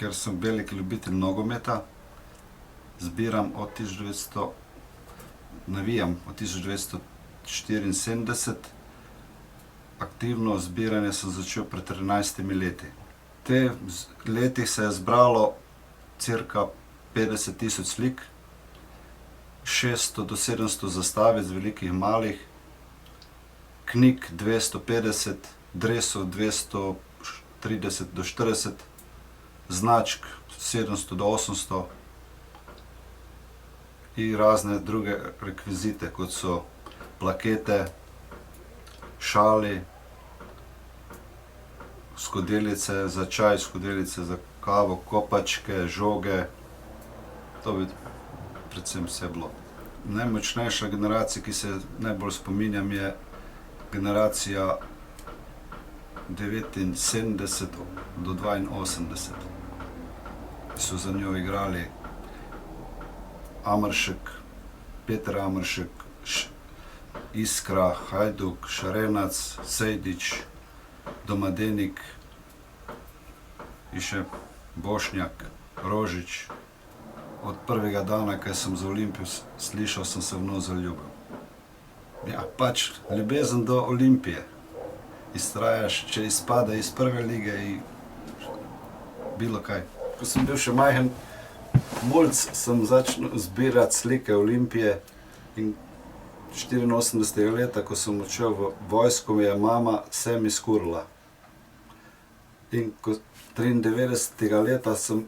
ker sem velik ljubitelj nogometa. Navijam od 1974. Aktivno zbiranje sem začel pred 13 leti. V teh letih se je zbralo cirka 50 tisoč slik, 600 do 700 zastavic, velikih, malih, knjig 250, dresov 230 do 40, značk 700 do 800 in razne druge rekvizite, kot so plakete, šali, skodelice za čaj, skodelice za kavo, kopačke, žoge. To bi predvsem vse bilo. Najmočnejša generacija, ki se najbolj spominjam, je generacija 79 do 82. So za njo igrali Ameršek, Peter Ameršek, Iskra, Hajduk, Šarenac, Sejdič, Domadenik in še Bošnjak, Rožič. Od prvega dana, ko sem za Olimpijo slišal, sem se v njo zaljubil. Ja, pač ljubezen do Olimpije. Iztrajaš, če izpade iz prve lige in bilo kaj. Ko sem bil še majhen mulc, sem začel zbirati slike Olimpije in 84. leta, ko sem odšel v vojsko, mi je mama sem izkurila. In ko 93. leta sem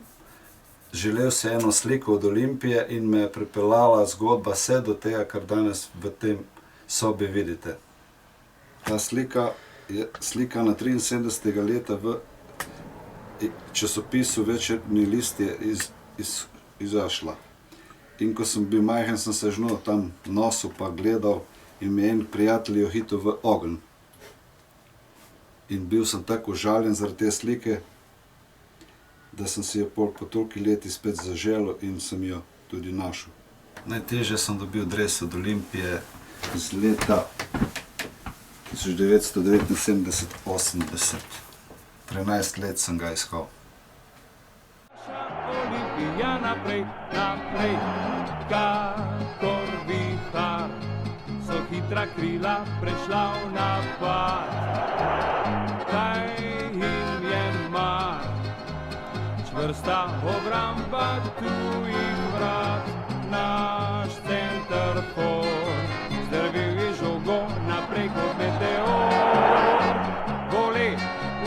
želel si eno sliko od Olimpije in me je pripeljala zgodba vse do tega, kar danes v tem sobi vidite. Ta slika je slikana 73. leta v časopisu Večernji list je izašla. In ko sem bil majhen, sem se žno tam nosil pa gledal in mi je en prijatelj jo hitel v ogenj. In bil sem tako užaljen zaradi te slike, da sem si jo po toliko leti spet zaželel in sem jo tudi našel. Najtežje sem dobil dres od Olimpije iz leta 1979-80. 13 let sem ga iskal. Olimpija naprej, naprej, kakor vihar, so hitra krila prešla v napad. Kaj jim je mar, čvrsta obramba tujih vrat, naš center for, zdrvil je žogo naprej kot meteor. Vole,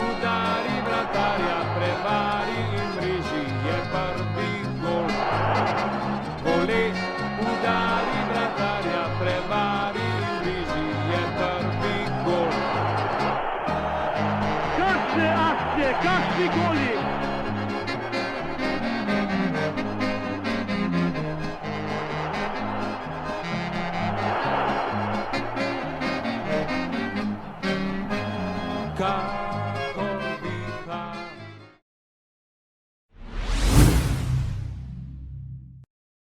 udari vratarja, prevari in mreži je prvi gol. Vole, udari vratarja, prevari in mreži je prvi gol. Kakšne akcije, kakšni goli!